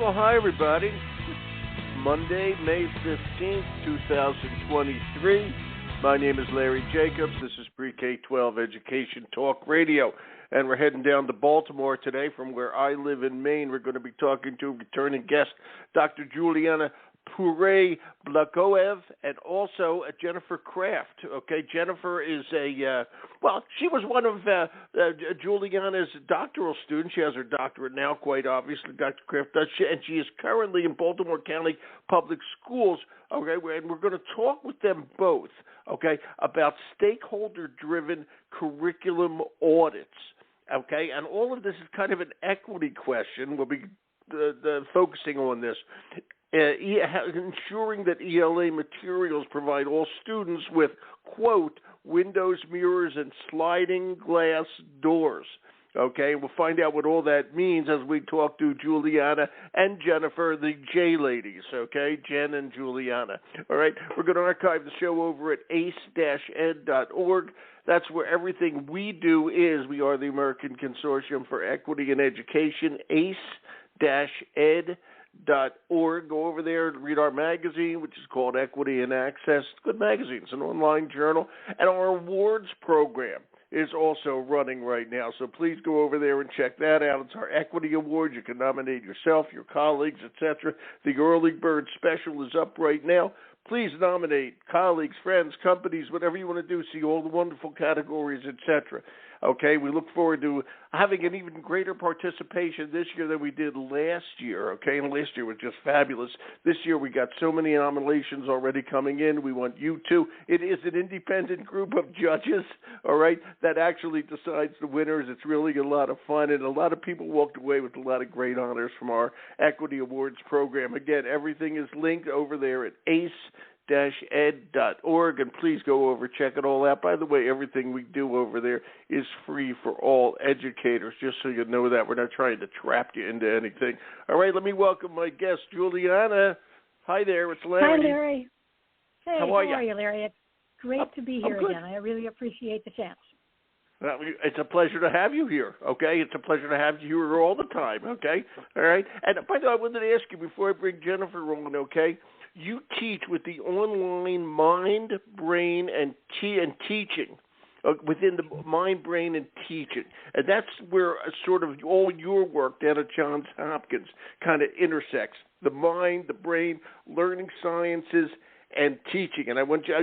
Well, hi, everybody. Monday, May 15th, 2023. My name is Larry Jacobs. This is Pre-K-12 Education Talk Radio. And we're heading down to Baltimore today from where I live in Maine. We're going to be talking to returning guest, Dr. Juliana Pare-Blogoev, and also Jennifer Kraft. Okay, Jennifer is she was one of Juliana's doctoral students. She has her doctorate now, quite obviously, Dr. Kraft does, and she is currently in Baltimore County Public Schools. Okay, and we're going to talk with them both, okay, about stakeholder-driven curriculum audits. Okay, and all of this is kind of an equity question. We'll be focusing on this. Ensuring that ELA materials provide all students with, quote, windows, mirrors, and sliding glass doors. Okay, we'll find out what all that means as we talk to Juliana and Jennifer, the J ladies, okay, Jen and Juliana. All right, we're going to archive the show over at ace-ed.org. That's where everything we do is. We are the American Consortium for Equity in Education, ace-ed.org. Go over there and read our magazine, which is called Equity and Access. It's a good magazine. It's an online journal. And our awards program is also running right now. So please go over there and check that out. It's our Equity Award. You can nominate yourself, your colleagues, etc. The early bird special is up right now. Please nominate colleagues, friends, companies, whatever you want to do. See all the wonderful categories, etc. Okay, we look forward to having an even greater participation this year than we did last year, okay? And last year was just fabulous. This year we got so many nominations already coming in. We want you to. It is an independent group of judges, all right, that actually decides the winners. It's really a lot of fun, and a lot of people walked away with a lot of great honors from our Equity Awards program. Again, everything is linked over there at ace-ed.org, and please go over, check it all out. By the way, everything we do over there is free for all educators, just so you know that. We're not trying to trap you into anything. All right, let me welcome my guest, Juliana. Hi there, it's Larry. Hi, Larry. Hey, how are you, Larry? It's great to be here again. I really appreciate the chance. It's a pleasure to have you here, okay? It's a pleasure to have you here all the time, okay? All right? And by the way, I wanted to ask you before I bring Jennifer on, okay? You teach with the online mind, brain, and teaching, within the mind, brain, and teaching. And that's where sort of all your work down at Johns Hopkins kind of intersects. The mind, the brain, learning sciences, and teaching. And I want you,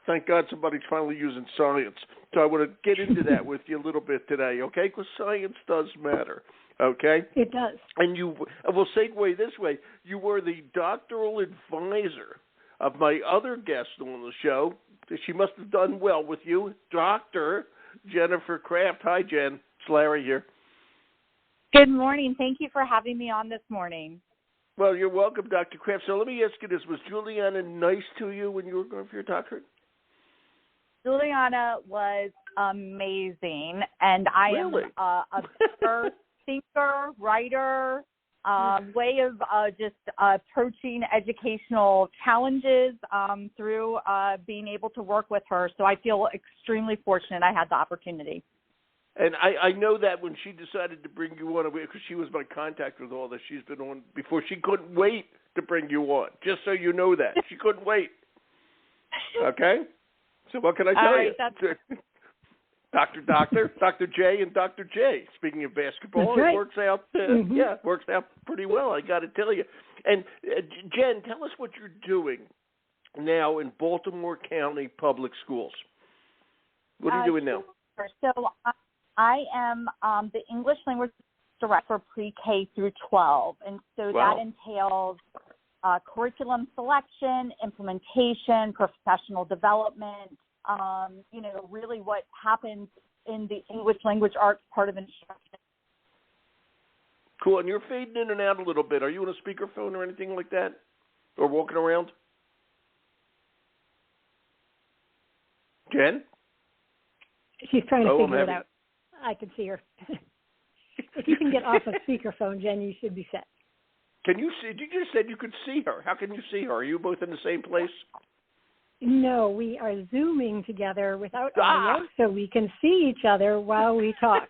thank God somebody's finally using science. So I want to get into that with you a little bit today, okay? Because science does matter. Okay? It does. And we'll segue this way. You were the doctoral advisor of my other guest on the show. She must have done well with you, Dr. Jennifer Kraft. Hi, Jen. It's Larry here. Good morning. Thank you for having me on this morning. Well, you're welcome, Dr. Kraft. So let me ask you this. Was Juliana nice to you when you were going for your doctorate? Juliana was amazing, and I really? am a better thinker, writer, way of just approaching educational challenges through being able to work with her. So I feel extremely fortunate I had the opportunity. And I know that when she decided to bring you on, because she was my contact with all this, she's been on before. She couldn't wait to bring you on, just so you know that. She couldn't wait. Okay? So what can I tell you? Dr. J and Dr. J. Speaking of basketball, right. It works out. It works out pretty well. I got to tell you. And Jen, tell us what you're doing now in Baltimore County Public Schools. What are you doing now? So I am the English language director for pre-K through 12, and so that entails curriculum selection, implementation, professional development. Really what happens in the English language arts part of instruction. Cool. And you're fading in and out a little bit. Are you on a speakerphone or anything like that? Or walking around? Jen? She's trying to figure it out. I can see her. If you can get off a speakerphone, Jen, you should be set. Can you see? You just said you could see her. How can you see her? Are you both in the same place? No, we are Zooming together without audio, so we can see each other while we talk.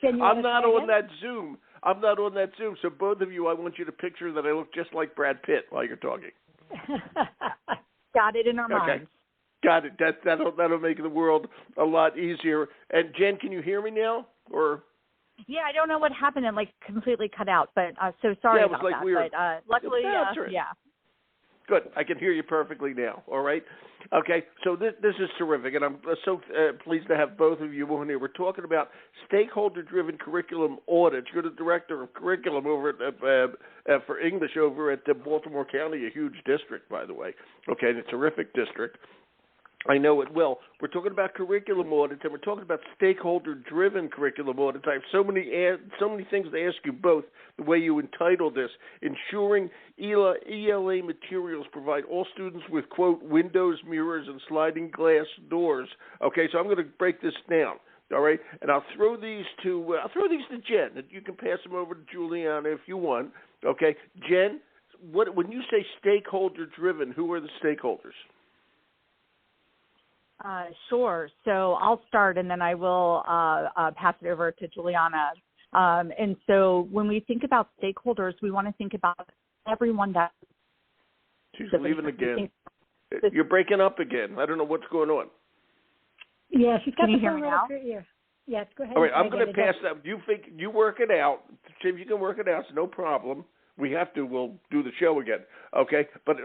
I'm not on that Zoom. I'm not on that Zoom, so both of you, I want you to picture that I look just like Brad Pitt while you're talking. Got it in our minds. Got it. That'll make the world a lot easier. And Jen, can you hear me now? Or yeah, I don't know what happened. It completely cut out, but so sorry about that. Weird. But luckily, right. yeah. Good. I can hear you perfectly now. All right. Okay. So this is terrific, and I'm so pleased to have both of you on here. We're talking about stakeholder-driven curriculum audits. You're the director of curriculum over at for English over at Baltimore County, a huge district, by the way. Okay, and a terrific district. I know it well. We're talking about curriculum audits, and we're talking about stakeholder-driven curriculum audits. I have so many things to ask you both, the way you entitled this, ensuring ELA materials provide all students with, quote, windows, mirrors, and sliding glass doors. Okay, so I'm going to break this down, all right? And I'll throw these to Jen, and you can pass them over to Juliana if you want. Okay, Jen, when you say stakeholder-driven, who are the stakeholders? Sure. So I'll start, and then I will pass it over to Juliana. And so when we think about stakeholders, we want to think about everyone that... She's leaving again. You're breaking up again. I don't know what's going on. Yeah, she's got the phone right up her ear. Yes, go ahead. All right, I'm going to pass that. You work it out. See if you can work it out. It's no problem. We have to. We'll do the show again. Okay, but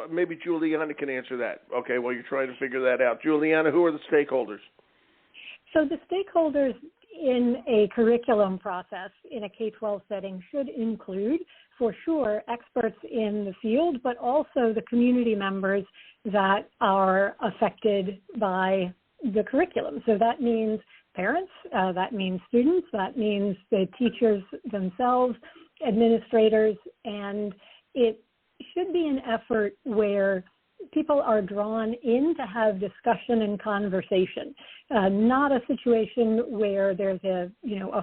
maybe Juliana can answer that. Okay, while you're trying to figure that out. Juliana, who are the stakeholders? So the stakeholders in a curriculum process in a K-12 setting should include, for sure, experts in the field, but also the community members that are affected by the curriculum. So that means parents, that means students, that means the teachers themselves, administrators, and it should be an effort where people are drawn in to have discussion and conversation, not a situation where there's a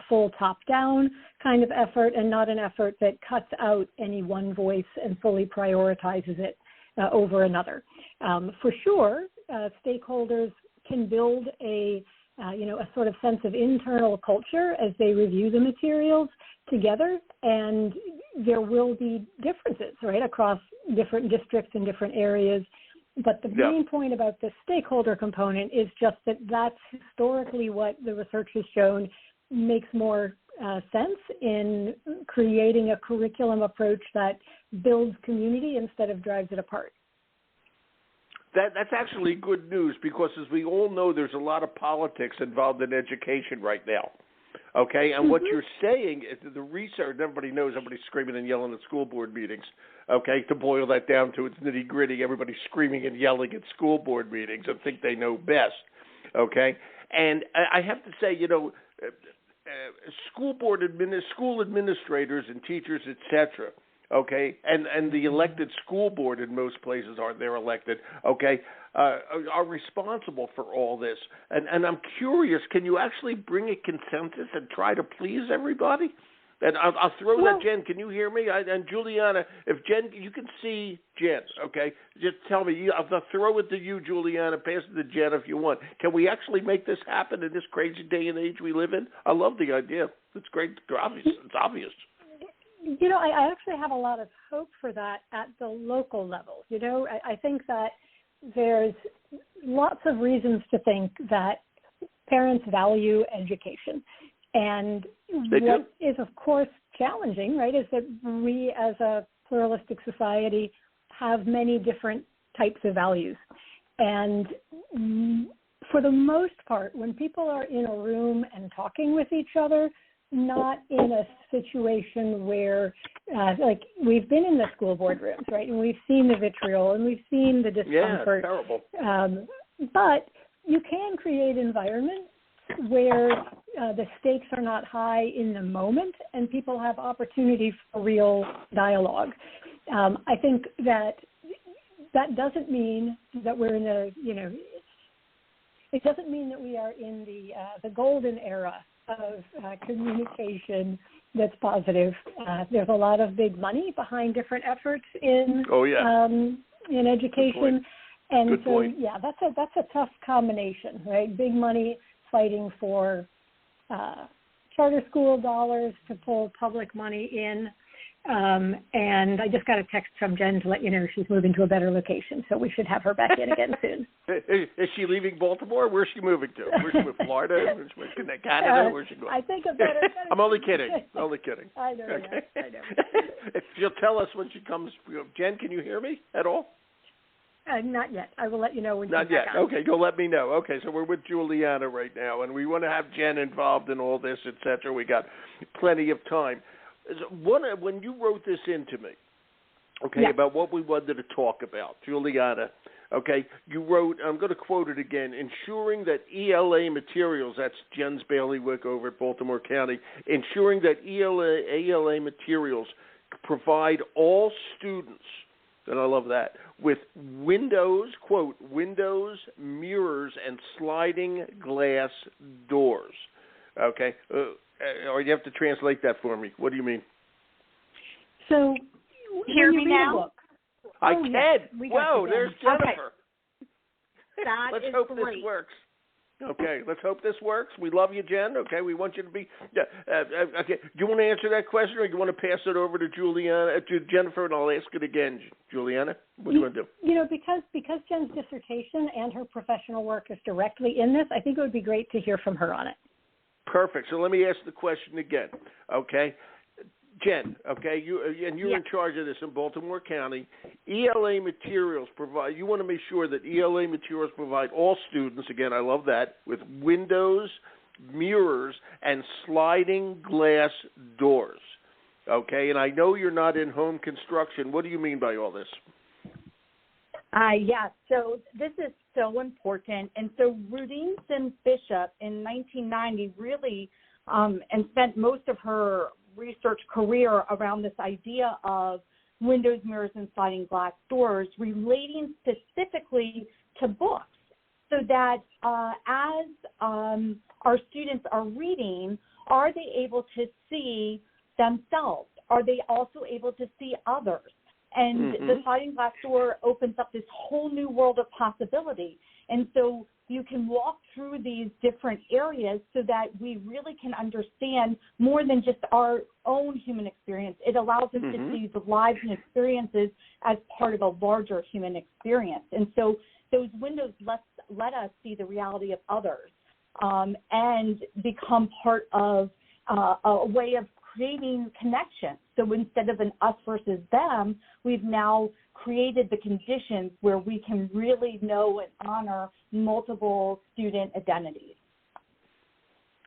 full top-down kind of effort, and not an effort that cuts out any one voice and fully prioritizes it over another. For sure, stakeholders can build a sort of sense of internal culture as they review the materials together, and there will be differences, right, across different districts and different areas. But the main point about the stakeholder component is just that that's historically what the research has shown makes more sense in creating a curriculum approach that builds community instead of drives it apart. That's actually good news, because as we all know, there's a lot of politics involved in education right now. Okay, and what you're saying is that the research, everybody knows, everybody's screaming and yelling at school board meetings. Okay, to boil that down to its nitty gritty, everybody's screaming and yelling at school board meetings and think they know best. Okay, and I have to say, school administrators and teachers, etc. Okay, and the elected school board in most places they're elected. Okay, are responsible for all this. And I'm curious, can you actually bring a consensus and try to please everybody? And I'll throw that, Jen. Can you hear me? And Juliana, if Jen, you can see Jen, okay? Just tell me. I'll throw it to you, Juliana. Pass it to Jen if you want. Can we actually make this happen in this crazy day and age we live in? I love the idea. It's great. It's obvious. I actually have a lot of hope for that at the local level. I think that there's lots of reasons to think that parents value education. And what is, of course, challenging, right, is that we as a pluralistic society have many different types of values. And for the most part, when people are in a room and talking with each other, not in a situation where, we've been in the school board rooms, right, and we've seen the vitriol and we've seen the discomfort. Yeah, terrible. But you can create environments where the stakes are not high in the moment and people have opportunity for real dialogue. I think that doesn't mean that we're in it doesn't mean that we are in the golden era of communication that's positive. There's a lot of big money behind different efforts in education, and Good so point. that's a tough combination, right? Big money fighting for charter school dollars to pull public money in. And I just got a text from Jen to let you know she's moving to a better location, so we should have her back in again soon. Is she leaving Baltimore? Where's she moving to? Where's she moving? Florida? Where's she moving? Canada? Where's she going? I think a better I'm only kidding. Only kidding. I know. Okay. I know. She'll tell us when she comes. Jen, can you hear me at all? Not yet. I will let you know when she's Not yet. back on. Okay, you'll let me know. Okay, so we're with Juliana right now, and we want to have Jen involved in all this, etc. We got plenty of time. When you wrote this into me, okay, yeah. about what we wanted to talk about, Juliana, okay, you wrote, I'm going to quote it again, ensuring that ELA materials, that's Jen's bailiwick over at Baltimore County, ensuring that ELA materials provide all students, and I love that, with windows, quote, windows, mirrors, and sliding glass doors, okay? Or you have to translate that for me. What do you mean? So, hear me read now? a book, I can. Yes, Whoa, there's Jennifer. Okay. That Let's is hope great. this works. Okay, let's hope this works. We love you, Jen. Okay, we want you to be. Okay, do you want to answer that question, or do you want to pass it over to Jennifer, and I'll ask it again, Juliana? What do you want to do? You know, because Jen's dissertation and her professional work is directly in this, I think it would be great to hear from her on it. Perfect. So let me ask the question again. Okay, Jen. Okay, you're in charge of this in Baltimore County. ELA materials provide. You want to make sure that ELA materials provide all students. Again, I love that, with windows, mirrors, and sliding glass doors. Okay, and I know you're not in home construction. What do you mean by all this? Yes, so this is so important. And so Rudine Sims Bishop in 1990 really and spent most of her research career around this idea of windows, mirrors, and sliding glass doors relating specifically to books, so that as our students are reading, are they able to see themselves? Are they also able to see others? And the sliding glass door opens up this whole new world of possibility. And so you can walk through these different areas so that we really can understand more than just our own human experience. It allows us to see the lives and experiences as part of a larger human experience. And so those windows let us see the reality of others and become part of a way of creating connection. So instead of an us versus them, we've now created the conditions where we can really know and honor multiple student identities.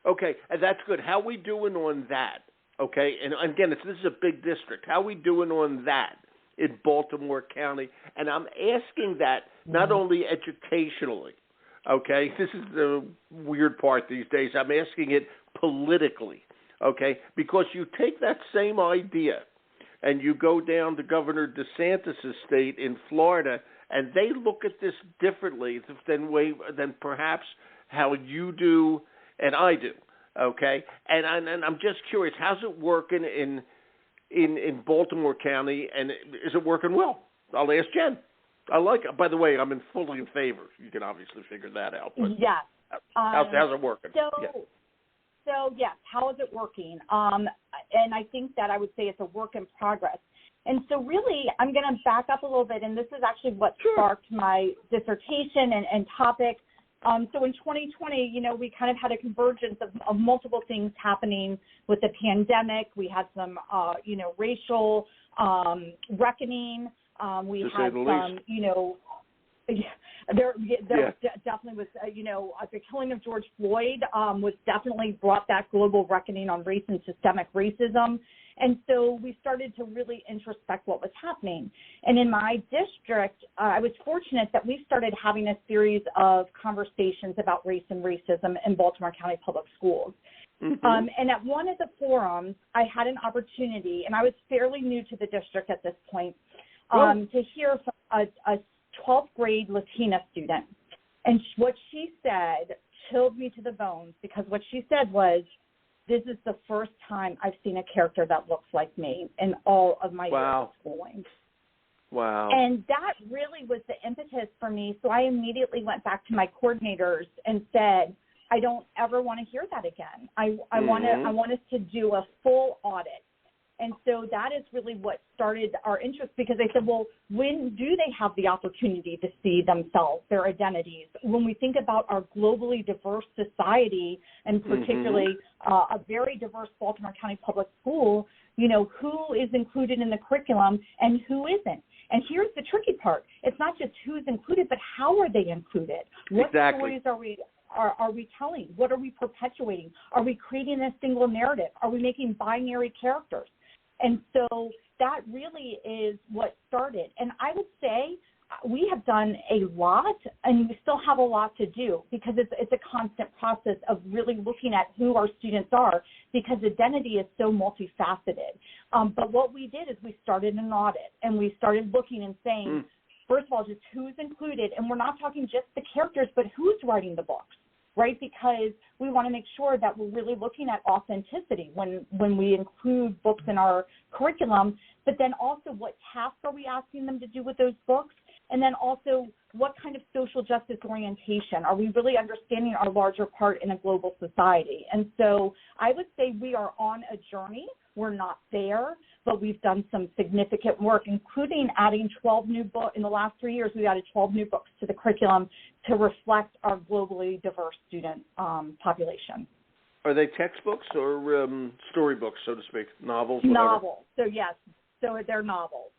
Okay, and that's good. How we doing on that? Okay, and again, this is a big district. How we doing on that in Baltimore County? And I'm asking that not only educationally, okay? This is the weird part these days. I'm asking it politically, okay? Because you take that same idea and you go down to Governor DeSantis' state in Florida, and they look at this differently than perhaps how you do and I do, okay? And I'm just curious, how's it working in Baltimore County, and is it working well? I'll ask Jen. I like it. By the way, I'm fully in favor. You can obviously figure that out. But yes. How's it working? So yes, how is it working? And I think that I would say it's a work in progress. And so really, I'm going to back up a little bit, and this is actually what sparked my dissertation and topic. So in 2020, we kind of had a convergence of multiple things happening with the pandemic. We had some, racial reckoning. We had some, there definitely was, the killing of George Floyd was definitely brought that global reckoning on race and systemic racism. And so we started to really introspect what was happening. And in my district, I was fortunate that we started having a series of conversations about race and racism in Baltimore County Public Schools. And at one of the forums, I had an opportunity, and I was fairly new to the district at this point, to hear from a 12th grade Latina student. And what she said chilled me to the bones, because what she said was, this is the first time I've seen a character that looks like me in all of my years of schooling. Wow. And that really was the impetus for me. So I immediately went back to my coordinators and said, I don't ever want to hear that again. I want us to do a full audit. And so that is really what started our interest, because they said, well, when do they have the opportunity to see themselves, their identities? When we think about our globally diverse society, and particularly a very diverse Baltimore County public school, you know, who is included in the curriculum and who isn't? And here's the tricky part. It's not just who's included, but how are they included? What stories are we telling? What are we perpetuating? Are we creating a single narrative? Are we making binary characters? And so that really is what started. And I would say we have done a lot, and we still have a lot to do, because it's a constant process of really looking at who our students are, because identity is so multifaceted. But what we did is we started an audit, and we started looking and saying, first of all, just who's included. And we're not talking just the characters, but who's writing the books, right? Because we want to make sure that we're really looking at authenticity when we include books in our curriculum, but then also what tasks are we asking them to do with those books? And then also, what kind of social justice orientation? Are we really understanding our larger part in a global society? And so I would say we are on a journey. We're not there, but we've done some significant work, including adding 12 new books. In the last 3 years, we added 12 new books to the curriculum to reflect our globally diverse student population. Are they textbooks or storybooks, so to speak, novels? Whatever? Novels. So, yes. So they're novels.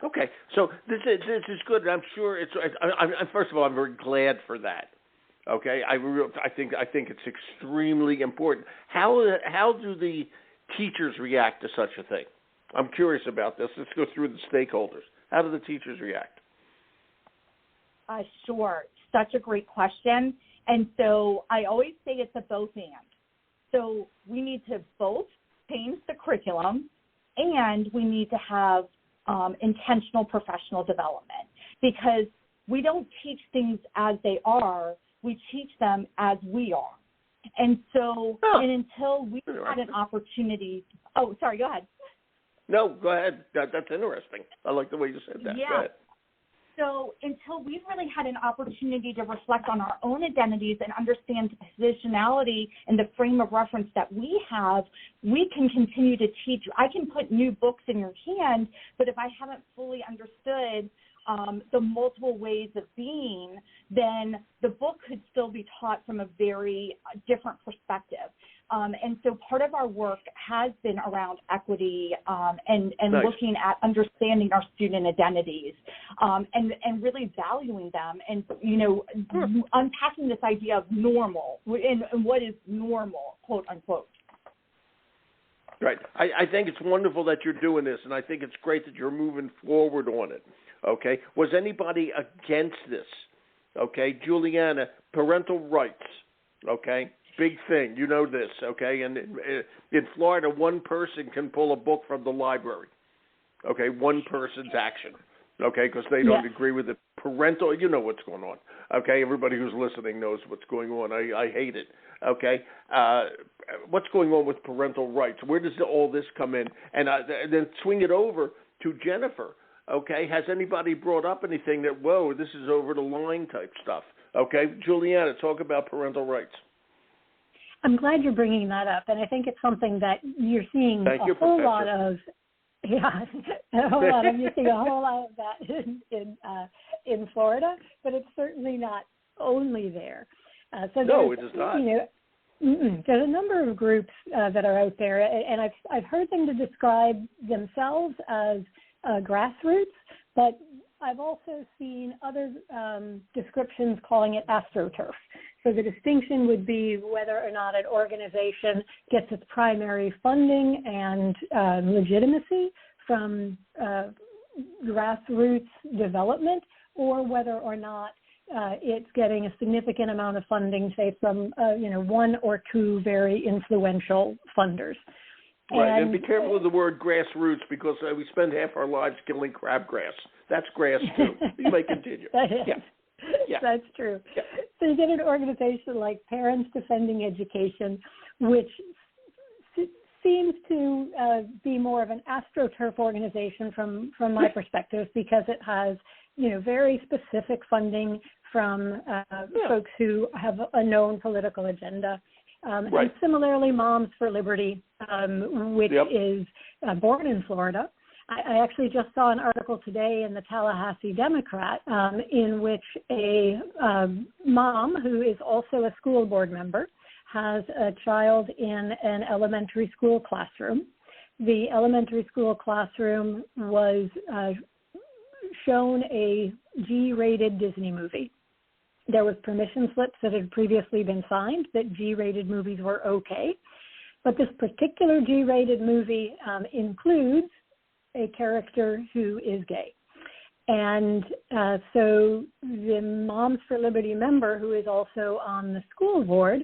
Okay, so this is good. I'm sure it's. First of all, I'm very glad for that. Okay, I think it's extremely important. How do the teachers react to such a thing? I'm curious about this. Let's go through the stakeholders. How do the teachers react? Sure, such a great question. And so I always say it's a both and. So we need to both change the curriculum, and we need to have intentional professional development, because we don't teach things as they are, we teach them as we are. And so, and until we had an opportunity, go ahead. No, go ahead. That's interesting. I like the way you said that. Yeah. Go ahead. So until we've really had an opportunity to reflect on our own identities and understand the positionality and the frame of reference that we have, we can continue to teach. I can put new books in your hand, but if I haven't fully understood the multiple ways of being, then the book could still be taught from a very different perspective. And so part of our work has been around equity and nice. Looking at understanding our student identities and really valuing them and, unpacking this idea of normal and what is normal, quote unquote. Right. I think it's wonderful that you're doing this, and I think it's great that you're moving forward on it. Okay. Was anybody against this? Okay. Juliana, parental rights. Okay. Big thing. You know this. Okay. And in Florida, one person can pull a book from the library. Okay. One person's action. Okay. Because they don't agree with it. Parental, you know what's going on. Okay. Everybody who's listening knows what's going on. I hate it. Okay. What's going on with parental rights? Where does all this come in? And then swing it over to Jennifer. Okay, has anybody brought up anything that, whoa, this is over the line type stuff? Okay, Juliana, talk about parental rights. I'm glad you're bringing that up, and I think it's something that you're seeing a whole lot of. Yeah, you're seeing a whole lot of that in Florida, but it's certainly not only there. No, it is not. There's a number of groups that are out there, and I've heard them to describe themselves as grassroots, but I've also seen other descriptions calling it AstroTurf. So the distinction would be whether or not an organization gets its primary funding and legitimacy from grassroots development, or whether or not it's getting a significant amount of funding, say, from one or two very influential funders. Right, and be careful of the word grassroots, because we spend half our lives killing crabgrass. That's grass, too. You may continue. Yeah. That's true. Yeah. So you get an organization like Parents Defending Education, which seems to be more of an AstroTurf organization from my perspective, because it has very specific funding from folks who have a known political agenda. And similarly, Moms for Liberty, which is born in Florida. I actually just saw an article today in the Tallahassee Democrat in which a mom who is also a school board member has a child in an elementary school classroom. The elementary school classroom was shown a G-rated Disney movie. There was permission slips that had previously been signed that G-rated movies were okay. But this particular G-rated movie includes a character who is gay. And so the Moms for Liberty member, who is also on the school board,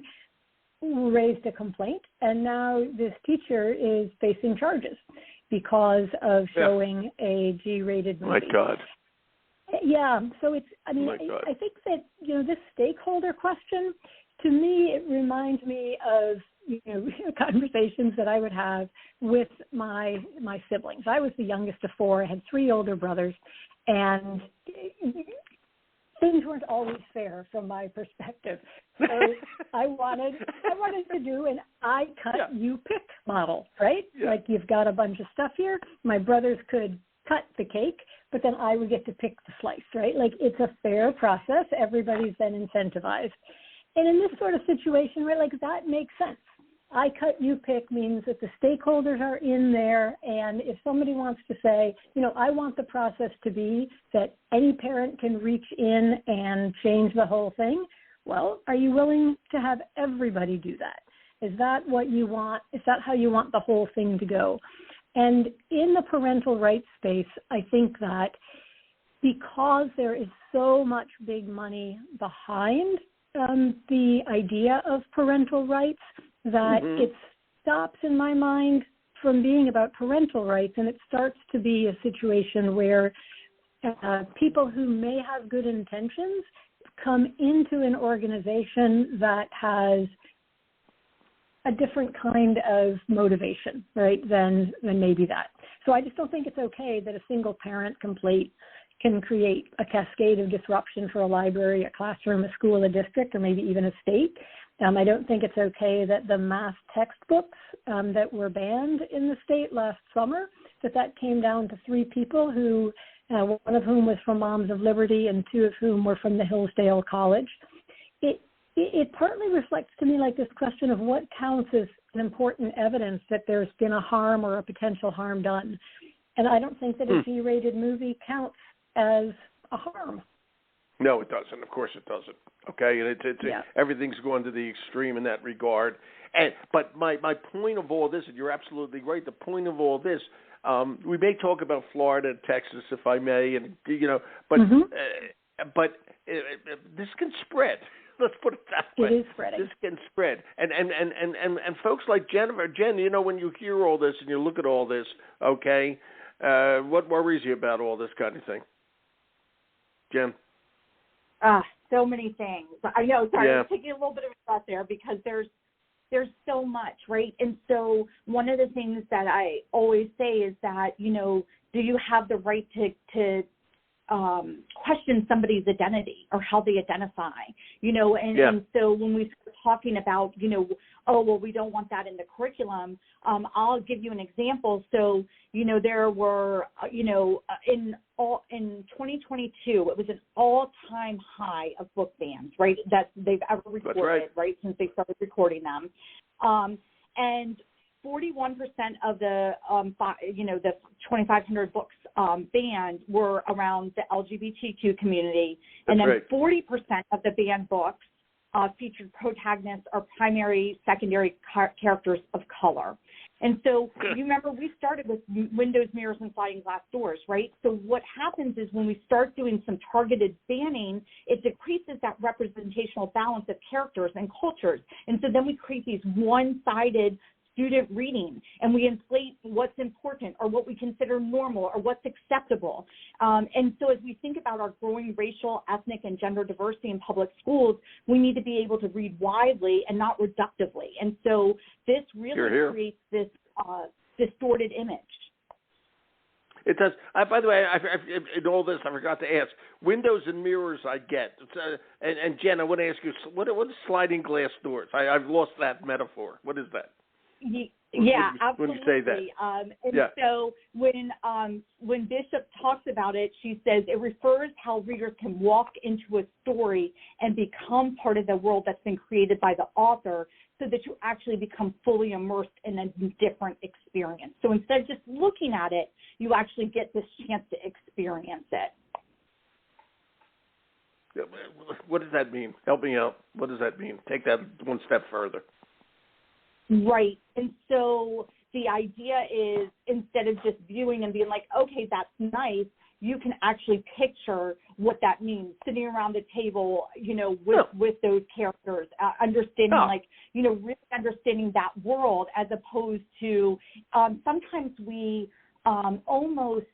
raised a complaint, and now this teacher is facing charges because of showing a G-rated movie. My God. Yeah, so it's, I think that, this stakeholder question, to me, it reminds me of, conversations that I would have with my siblings. I was the youngest of four. I had three older brothers, and things weren't always fair from my perspective. So I wanted to do an I cut, you pick model, right? Yeah. Like, you've got a bunch of stuff here. My brothers could cut the cake, but then I would get to pick the slice, right? Like, it's a fair process. Everybody's then incentivized. And in this sort of situation, right, like, that makes sense. I cut, you pick means that the stakeholders are in there, and if somebody wants to say, I want the process to be that any parent can reach in and change the whole thing, well, are you willing to have everybody do that? Is that what you want? Is that how you want the whole thing to go? And in the parental rights space, I think that because there is so much big money behind the idea of parental rights, that it stops, in my mind, from being about parental rights, and it starts to be a situation where people who may have good intentions come into an organization that has a different kind of motivation, right, than maybe that. So I just don't think it's okay that a single parent complaint can create a cascade of disruption for a library, a classroom, a school, a district, or maybe even a state. I don't think it's okay that the math textbooks that were banned in the state last summer, that came down to three people who, one of whom was from Moms of Liberty and two of whom were from the Hillsdale College. It partly reflects to me like this question of what counts as an important evidence that there's been a harm or a potential harm done. And I don't think that a G-rated movie counts as a harm. No, it doesn't. Of course it doesn't. Okay, and everything's going to the extreme in that regard. But my point of all this, and you're absolutely right, the point of all this, we may talk about Florida and Texas, if I may, and but this can spread. Let's put it that way. It is spreading. This can spread, and folks like Jen, when you hear all this and you look at all this, okay, what worries you about all this kind of thing, Jen? So many things. I know. Sorry, I'm taking a little bit of a thought there because there's so much, right? And so one of the things that I always say is that, do you have the right to question somebody's identity or how they identify, and so when we start talking about, we don't want that in the curriculum, I'll give you an example. So, there were, in 2022, it was an all-time high of book bans, right, that they've ever recorded, right, since they started recording them. And 41% of the, the 2,500 books banned were around the LGBTQ community. And then 40% of the banned books featured protagonists or primary, secondary characters of color. And so you remember we started with windows, mirrors, and sliding glass doors, right? So what happens is when we start doing some targeted banning, it decreases that representational balance of characters and cultures. And so then we create these one-sided student reading, and we inflate what's important or what we consider normal or what's acceptable. And so as we think about our growing racial, ethnic, and gender diversity in public schools, we need to be able to read widely and not reductively. And so this really creates this distorted image. It does. By the way, in all this, I forgot to ask. Windows and mirrors, I get. And Jen, I want to ask you, what is sliding glass doors? I've lost that metaphor. What is that? Yeah, absolutely. When you say that. So when Bishop talks about it, she says it refers how readers can walk into a story and become part of the world that's been created by the author, so that you actually become fully immersed in a different experience. So instead of just looking at it, you actually get this chance to experience it. What does that mean? Help me out. What does that mean? Take that one step further. Right. And so the idea is, instead of just viewing and being like, okay, that's nice, you can actually picture what that means, sitting around the table, with those characters, understanding, really understanding that world, as opposed to sometimes we almost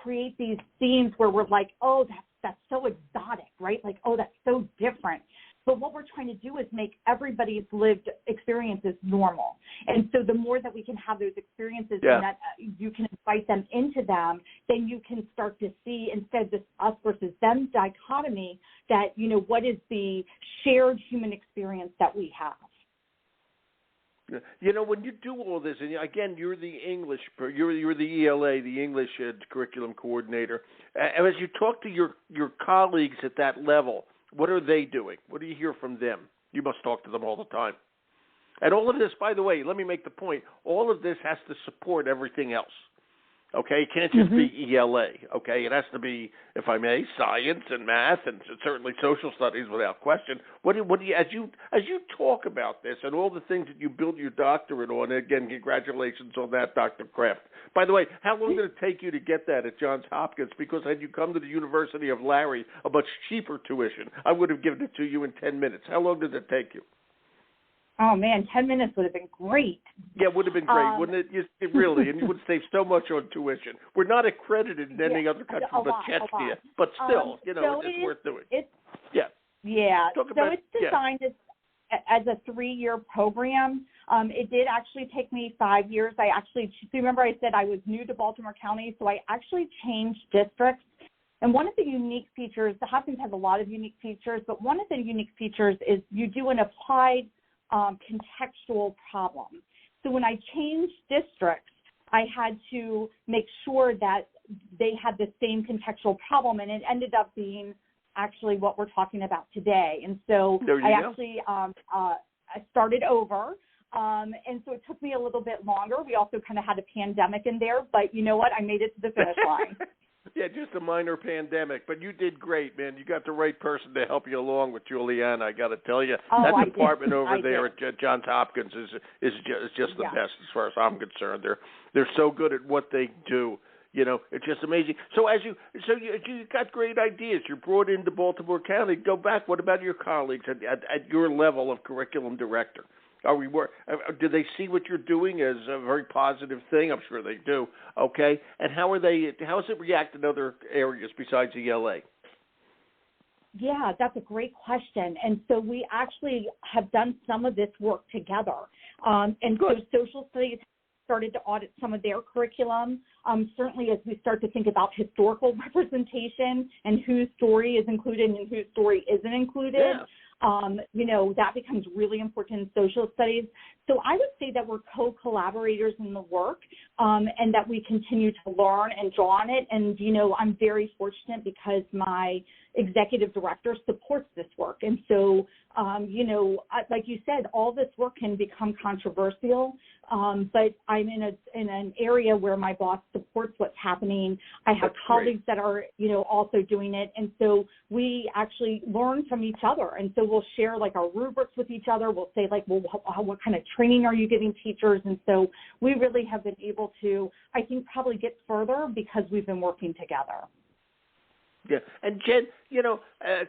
create these scenes where we're like, oh, that's so exotic, right? Like, oh, that's so different. But what we're trying to do is make everybody's lived experiences normal. And so the more that we can have those experiences and that you can invite them into them, then you can start to see, instead of this us versus them dichotomy, that, what is the shared human experience that we have. When you do all this, and again, you're the English, you're the ELA, the English curriculum coordinator. And as you talk to your colleagues at that level, what are they doing? What do you hear from them? You must talk to them all the time. And all of this, by the way, let me make the point, all of this has to support everything else. Okay? It can't just be ELA. Okay? It has to be, if I may, science and math and certainly social studies without question. What do you, as you talk about this and all the things that you build your doctorate on, and again, congratulations on that, Dr. Kraft. By the way, how long did it take you to get that at Johns Hopkins? Because had you come to the University of Larry, a much cheaper tuition, I would have given it to you in 10 minutes. How long did it take you? Oh, man, 10 minutes would have been great. Yeah, it would have been great, wouldn't it? Really, and you would save so much on tuition. We're not accredited in any other country but Czechia, but still, it's worth doing. Yeah. So it's designed as a 3-year program. It did actually take me 5 years. Remember I said I was new to Baltimore County, so I actually changed districts. And one of the unique features, the Hopkins has a lot of unique features, but one of the unique features is you do an applied contextual problem. So when I changed districts, I had to make sure that they had the same contextual problem, and it ended up being actually what we're talking about today. And so I started over, and so it took me a little bit longer. We also kind of had a pandemic in there, but you know what? I made it to the finish line. Yeah, just a minor pandemic, but you did great, man. You got the right person to help you along with Juliana. I got to tell you, that department over there at Johns Hopkins is just the best as far as I'm concerned. They're so good at what they do. It's just amazing. So you got great ideas. You're brought into Baltimore County. Go back. What about your colleagues at your level of curriculum director? Do they see what you're doing as a very positive thing? I'm sure they do. Okay, and how does it react in other areas besides ELA? Yeah, that's a great question. And so we actually have done some of this work together. And Good. So social studies started to audit some of their curriculum. Certainly as we start to think about historical representation and whose story is included and whose story isn't included. Yeah. That becomes really important in social studies. So I would say that we're co-collaborators in the work, and that we continue to learn and draw on it. And, I'm very fortunate because my executive director supports this work. And so, like you said, all this work can become controversial, but I'm in an area where my boss supports what's happening. I have colleagues that are, also doing it. And so we actually learn from each other. And so we'll share like our rubrics with each other. We'll say like, well, what kind of training are you giving teachers? And so we really have been able to, I think, probably get further because we've been working together. Yeah, and Jen,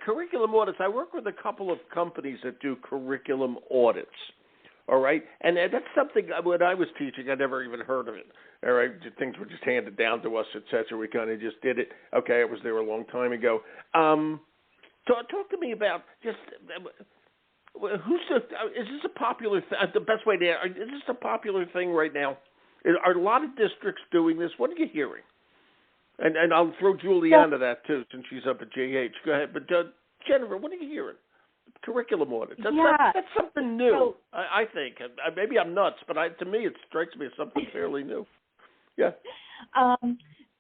curriculum audits, I work with a couple of companies that do curriculum audits, all right? And that's something, when I was teaching, I never even heard of it, all right? Things were just handed down to us, et cetera. We kind of just did it. Okay, I was there a long time ago. Talk to me about just, is this a popular thing? The best way to, is this a popular thing right now? Are a lot of districts doing this? What are you hearing? And I'll throw Juliana that too, since she's up at JH. Go ahead. But Jennifer, what are you hearing? Curriculum audit. That's something new, so, I think. Maybe I'm nuts, but to me it strikes me as something fairly new. Yeah.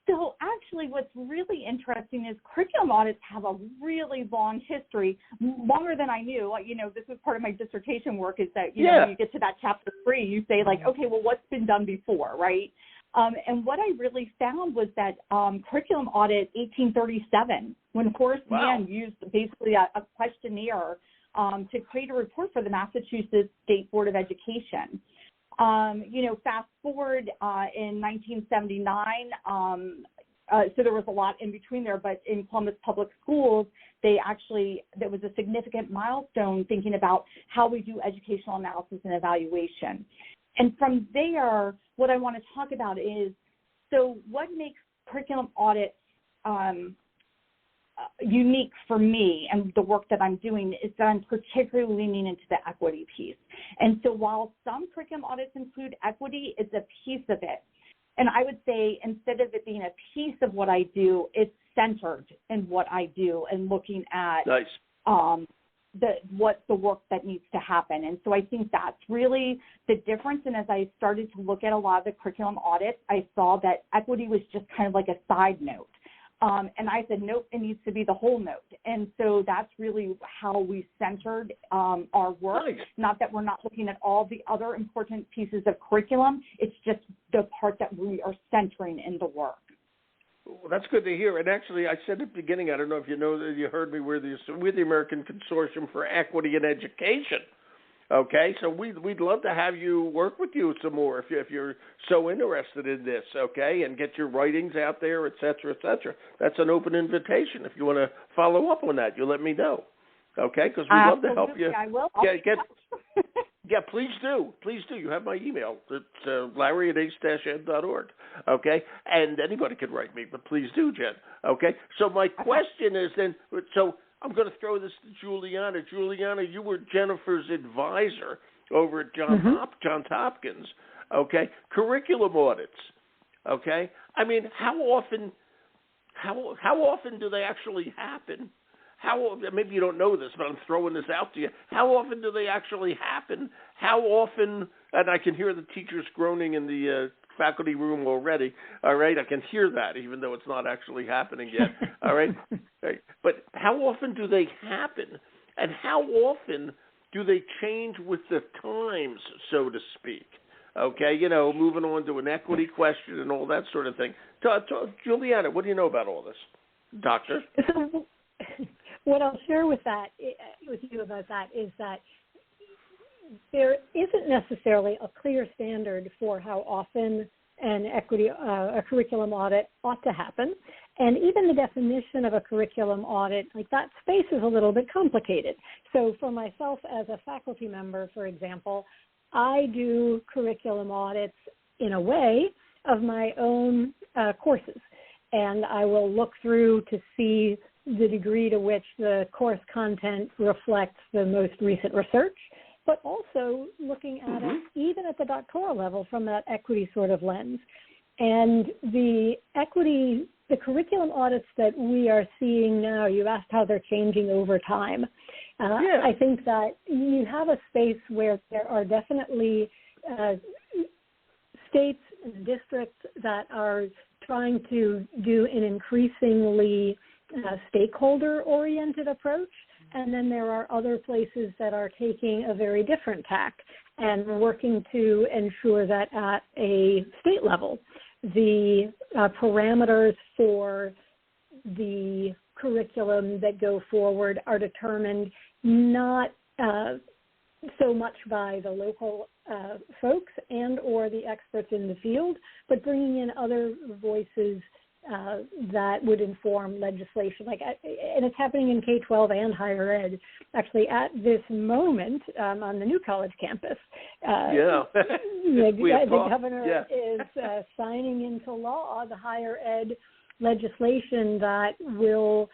So actually what's really interesting is curriculum audits have a really long history, longer than I knew. This was part of my dissertation work, is that, when you get to that chapter 3, you say like, okay, well, what's been done before, right? And what I really found was that curriculum audit 1837, when Horace Mann used basically a questionnaire to create a report for the Massachusetts State Board of Education. Fast forward in 1979, so there was a lot in between there, but in Columbus Public Schools, there was a significant milestone thinking about how we do educational analysis and evaluation. And from there, what I want to talk about is, so what makes curriculum audits unique for me and the work that I'm doing is that I'm particularly leaning into the equity piece. And so while some curriculum audits include equity, it's a piece of it. And I would say instead of it being a piece of what I do, it's centered in what I do and looking at what's the work that needs to happen. And so I think that's really the difference. And as I started to look at a lot of the curriculum audits, I saw that equity was just kind of like a side note. And I said, nope, it needs to be the whole note. And so that's really how we centered our work. Nice. Not that we're not looking at all the other important pieces of curriculum. It's just the part that we are centering in the work. Well, that's good to hear. And actually, I said at the beginning, I don't know if you know that you heard me, we're the American Consortium for Equity in Education. Okay, so we'd love to have you work with you some more if you're so interested in this, okay, and get your writings out there, et cetera, et cetera. That's an open invitation. If you want to follow up on that, you let me know, okay, because we'd love to help you. I will. Yeah, please do. Please do. You have my email. It's larry@ace-ed.org, okay, and anybody can write me, but please do, Jen, okay. So my question is then, I'm going to throw this to Juliana. Juliana, you were Jennifer's advisor over at Johns Hopkins, okay? Curriculum audits, okay? I mean, how often do they actually happen? Maybe you don't know this, but I'm throwing this out to you. How often do they actually happen? How often, and I can hear the teachers groaning in the faculty room already, all right? I can hear that, even though it's not actually happening yet, all right? But how often do they happen? And how often do they change with the times, so to speak? Okay, moving on to an equity question and all that sort of thing. Juliana, what do you know about all this? Doctor? So what I'll share with you about that is that there isn't necessarily a clear standard for how often a curriculum audit ought to happen. And even the definition of a curriculum audit, like that space is a little bit complicated. So for myself as a faculty member, for example, I do curriculum audits in a way of my own courses. And I will look through to see the degree to which the course content reflects the most recent research, but also looking at it even at the doctoral level from that equity sort of lens. And the curriculum audits that we are seeing now, you asked how they're changing over time. I think that you have a space where there are definitely states and districts that are trying to do an increasingly stakeholder-oriented approach. And then there are other places that are taking a very different tack and working to ensure that at a state level, the parameters for the curriculum that go forward are determined not so much by the local folks and or the experts in the field, but bringing in other voices that would inform legislation. And it's happening in K-12 and higher ed. Actually, at this moment on the New College campus, the governor is signing into law the higher ed legislation that will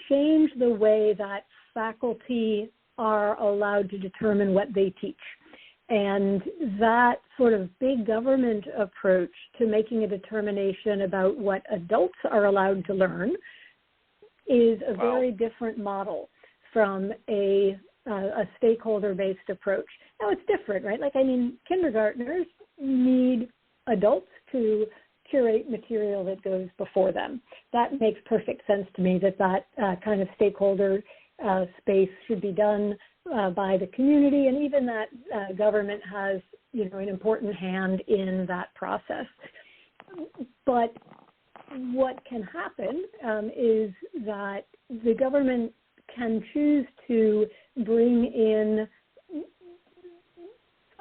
change the way that faculty are allowed to determine what they teach. And that sort of big government approach to making a determination about what adults are allowed to learn is a very different model from a stakeholder-based approach. Now, it's different, right? Like, I mean, kindergartners need adults to curate material that goes before them. That makes perfect sense to me, that kind of stakeholder space should be done by the community, and even that government has, an important hand in that process. But what can happen is that the government can choose to bring in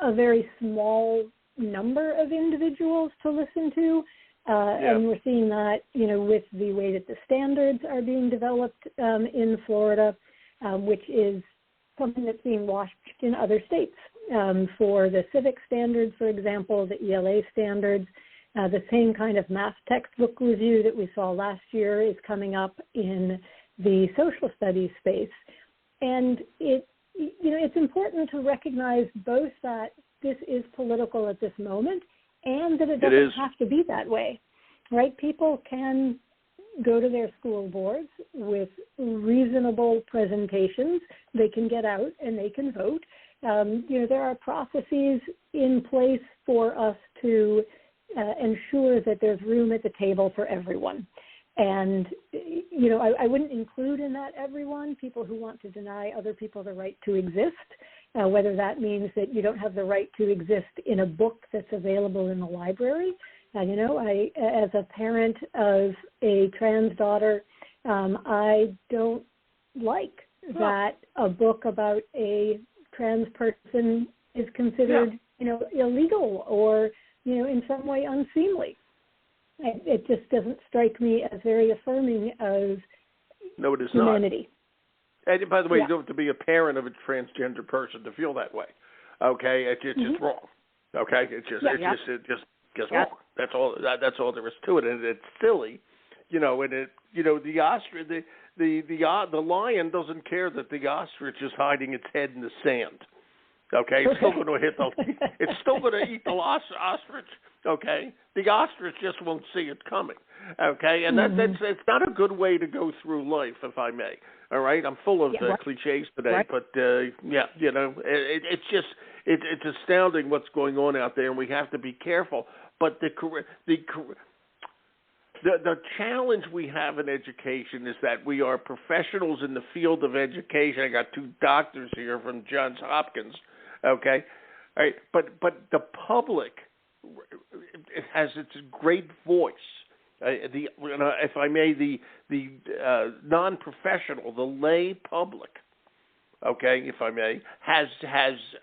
a very small number of individuals to listen to, and we're seeing that, with the way that the standards are being developed in Florida, which is something that's being watched in other states. For the civic standards, for example, the ELA standards, the same kind of math textbook review that we saw last year is coming up in the social studies space. And it's important to recognize both that this is political at this moment and that it doesn't have to be that way, right? People can go to their school boards with reasonable presentations. They can get out and they can vote. There are processes in place for us to ensure that there's room at the table for everyone. And, I wouldn't include in that everyone, people who want to deny other people the right to exist, whether that means that you don't have the right to exist in a book that's available in the library. I, as a parent of a trans daughter, I don't like that a book about a trans person is considered, illegal or, in some way unseemly. It just doesn't strike me as very affirming of humanity. Not. And by the way, you don't have to be a parent of a transgender person to feel that way. Okay, it's just wrong. Okay, it's just wrong. That's all there is to it, and it's silly, And the ostrich, the lion doesn't care that the ostrich is hiding its head in the sand. Okay, it's still going to it's still going to eat the ostrich. Okay, the ostrich just won't see it coming. Okay, and it's not a good way to go through life, if I may. All right, I'm full of cliches today, but it's astounding what's going on out there, and we have to be careful. But the challenge we have in education is that we are professionals in the field of education. I got two doctors here from Johns Hopkins. Okay, all right, but the public has its great voice. If I may, the non-professional, the lay public, okay, if I may, has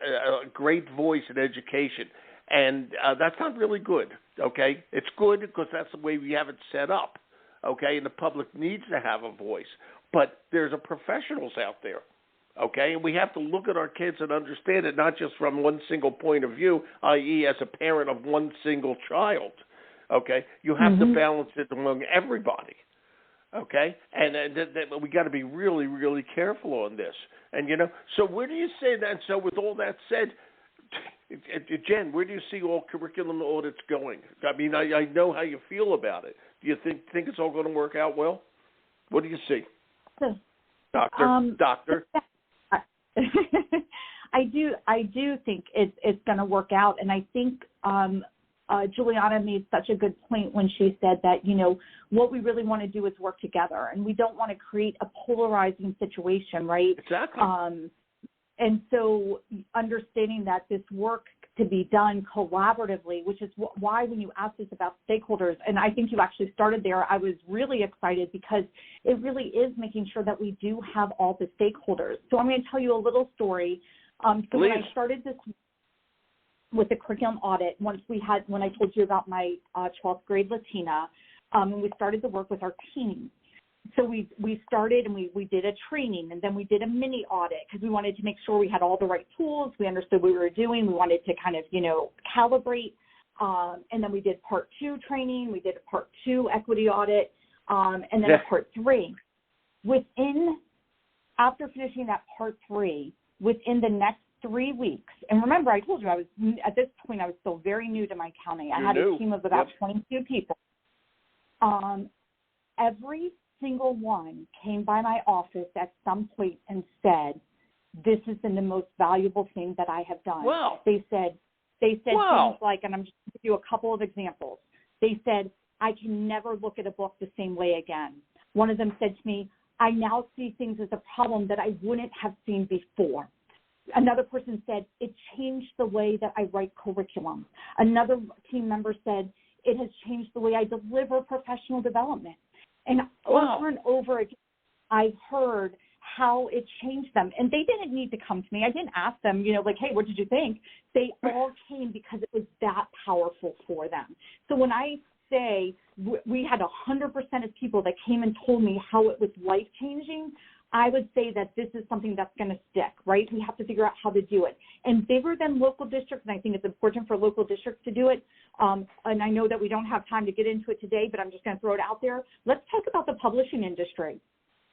a great voice in education, and that's not really good. Okay, it's good because that's the way we have it set up. Okay, and the public needs to have a voice, but there's professionals out there. Okay, and we have to look at our kids and understand it not just from one single point of view, i.e. as a parent of one single child. Okay, you have to balance it among everybody. Okay, and we got to be really, really careful on this. And so where do you say that? So with all that said, Jen, where do you see all curriculum audits going? I mean, I know how you feel about it. Do you think it's all going to work out well? What do you see, Doctor? I do think it's going to work out, and I think Juliana made such a good point when she said that what we really want to do is work together, and we don't want to create a polarizing situation, right? Exactly. And so understanding that this work to be done collaboratively, which is why when you asked us about stakeholders, and I think you actually started there, I was really excited because it really is making sure that we do have all the stakeholders. So I'm going to tell you a little story. So when I started this with the curriculum audit, when I told you about my 12th grade Latina, and we started the work with our team. So we started and we did a training, and then we did a mini audit because we wanted to make sure we had all the right tools. We understood what we were doing. We wanted to kind of, calibrate. And then we did part 2 training. We did a part 2 equity audit, and then a part 3. After finishing that part 3, within the next 3 weeks, and remember, I told you at this point I was still very new to my county. I had a team of about 22 people. Every single one came by my office at some point and said, "This has been the most valuable thing that I have done." Wow. They said things like, and I'm just going to give you a couple of examples. They said, "I can never look at a book the same way again." One of them said to me, "I now see things as a problem that I wouldn't have seen before." Another person said, "It changed the way that I write curriculum." Another team member said, "It has changed the way I deliver professional development." And over and over again, I heard how it changed them. And they didn't need to come to me. I didn't ask them, like, "Hey, what did you think?" They all came because it was that powerful for them. So when I say we had 100% of people that came and told me how it was life-changing, I would say that this is something that's going to stick, right? We have to figure out how to do it. And bigger than local districts, and I think it's important for local districts to do it, and I know that we don't have time to get into it today, but I'm just going to throw it out there. Let's talk about the publishing industry.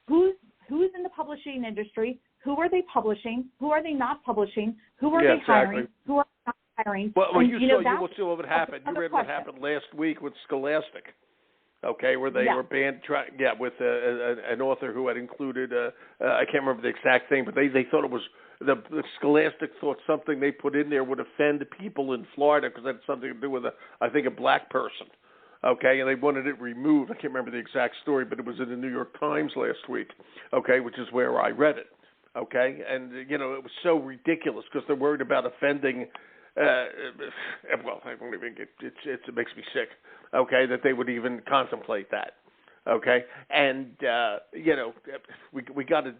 Who's in the publishing industry? Who are they publishing? Who are they not publishing? Who are they hiring? Who are they not hiring? Well, you saw what happened. You read what happened last week with Scholastic. Okay, where they were banned, with an author who had included, I can't remember the exact thing, but they thought it was, the Scholastic thought something they put in there would offend people in Florida because that had something to do with, I think, a black person. Okay, and they wanted it removed. I can't remember the exact story, but it was in the New York Times last week, okay, which is where I read it. Okay, and, it was so ridiculous because they're worried about offending, well, I won't even get, it makes me sick. Okay, that they would even contemplate that. Okay, and we got to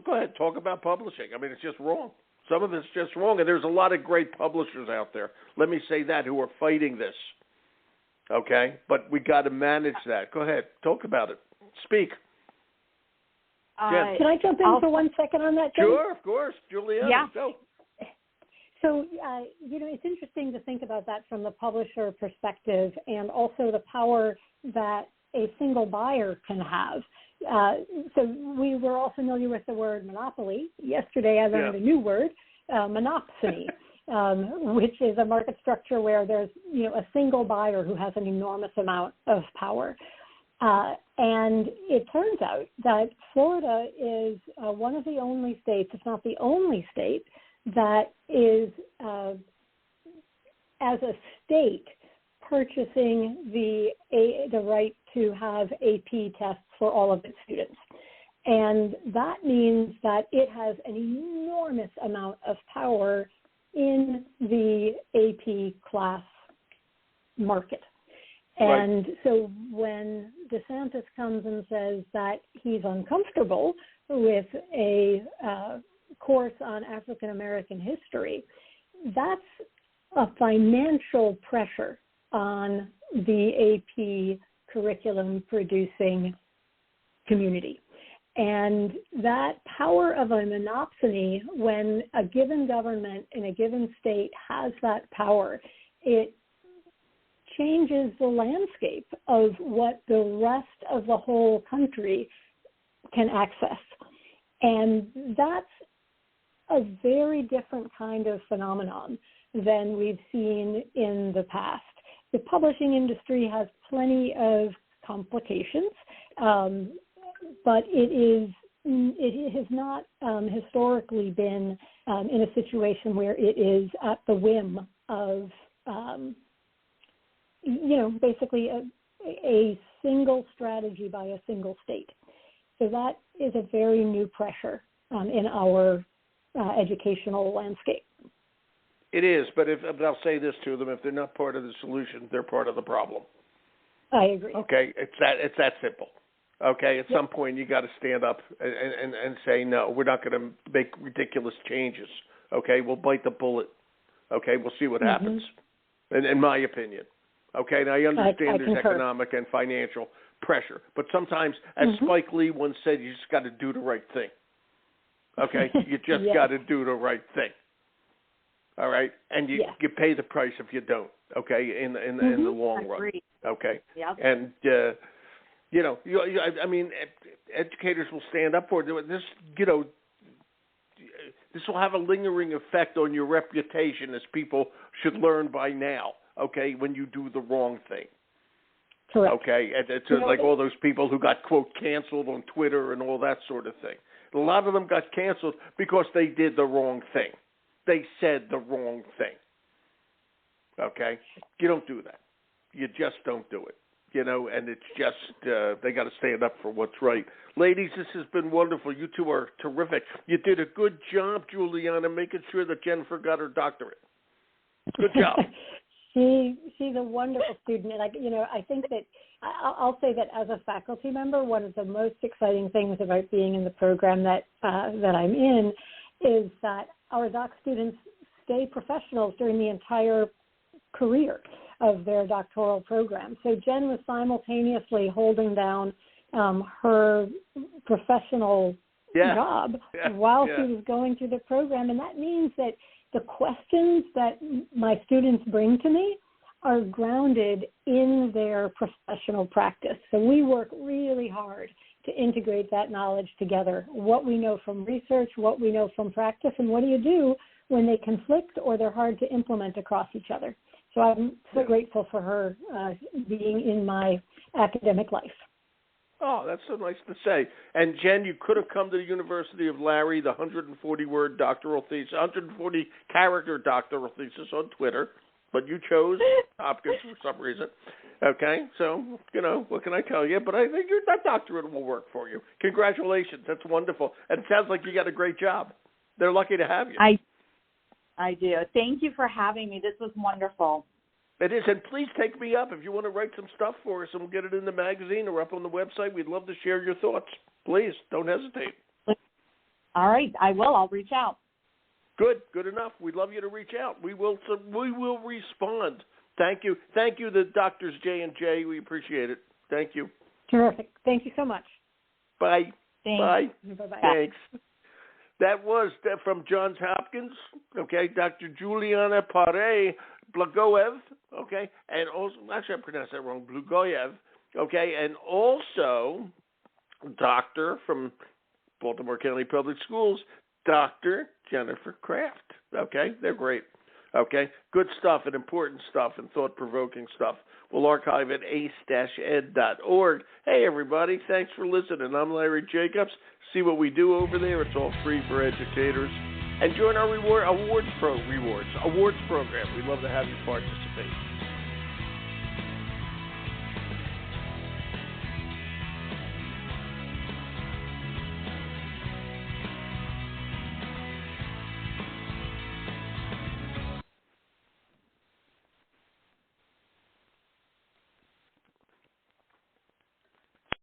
go ahead and talk about publishing. I mean, it's just wrong. Some of it's just wrong, and there's a lot of great publishers out there. Let me say that, who are fighting this. Okay, but we got to manage that. Go ahead, talk about it. Speak. Can I jump in for 1 second on that, Jen? Sure, of course, Juliana. Yeah. Go. So, it's interesting to think about that from the publisher perspective and also the power that a single buyer can have. So we were all familiar with the word monopoly. Yesterday I learned a new word, monopsony, which is a market structure where there's, a single buyer who has an enormous amount of power. And it turns out that Florida is one of the only states, if not the only state, that is, as a state, purchasing the right to have AP tests for all of its students. And that means that it has an enormous amount of power in the AP class market. And so when DeSantis comes and says that he's uncomfortable with a course on African American history, that's a financial pressure on the AP curriculum producing community. And that power of a monopsony, when a given government in a given state has that power, it changes the landscape of what the rest of the whole country can access. And that's a very different kind of phenomenon than we've seen in the past. The publishing industry has plenty of complications, but it has not historically been in a situation where it is at the whim of, basically a single strategy by a single state. So that is a very new pressure in our educational landscape. It is, but I'll say this to them: if they're not part of the solution, they're part of the problem. I agree. Okay, it's that simple. Okay, at some point you got to stand up and say, no, we're not going to make ridiculous changes. Okay, we'll bite the bullet. Okay, we'll see what happens. In my opinion. Okay, and I understand there's economic and financial pressure, but sometimes, as Spike Lee once said, you just got to do the right thing. Okay, you just got to do the right thing. All right, and you pay the price if you don't. Okay, in the long run. Okay, and I mean, educators will stand up for it. This, This will have a lingering effect on your reputation, as people should learn by now, okay, when you do the wrong thing. Correct. Okay, and it's like all those people who got, quote, canceled on Twitter and all that sort of thing. A lot of them got canceled because they did the wrong thing. They said the wrong thing. Okay? You don't do that. You just don't do it. And it's just, they got to stand up for what's right. Ladies, this has been wonderful. You two are terrific. You did a good job, Juliana, making sure that Jennifer got her doctorate. Good job. She's a wonderful student, and I think that I'll say that as a faculty member, one of the most exciting things about being in the program that I'm in is that our doc students stay professionals during the entire career of their doctoral program. So Jen was simultaneously holding down her professional job while she was going through the program, and that means that the questions that my students bring to me are grounded in their professional practice. So we work really hard to integrate that knowledge together, what we know from research, what we know from practice, and what do you do when they conflict or they're hard to implement across each other. So I'm so grateful for her being in my academic life. Oh, that's so nice to say. And Jen, you could have come to the University of Larry, the 140-word doctoral thesis, 140-character doctoral thesis on Twitter, but you chose Hopkins for some reason. Okay, so, what can I tell you? But I think that doctorate will work for you. Congratulations. That's wonderful. And it sounds like you got a great job. They're lucky to have you. I do. Thank you for having me. This was wonderful. It is, and please take me up if you want to write some stuff for us, and we'll get it in the magazine or up on the website. We'd love to share your thoughts. Please, don't hesitate. All right, I will. I'll reach out. Good enough. We'd love you to reach out. We will respond. Thank you, the doctors J&J. We appreciate it. Thank you. Terrific. Thank you so much. Bye. Thanks. Bye. Bye-bye. Thanks. That was from Johns Hopkins. Okay, Dr. Juliana Pare-Blogoev. Okay, and also, actually I pronounced that wrong, Blogoev. Okay, and also doctor from Baltimore County Public Schools, Dr. Jennifer Kraft. Okay, they're great. Okay, good stuff and important stuff and thought-provoking stuff. We'll archive at ace-ed.org. Hey, everybody, thanks for listening. I'm Larry Jacobs. See what we do over there. It's all free for educators. And join our awards program. We'd love to have you participate.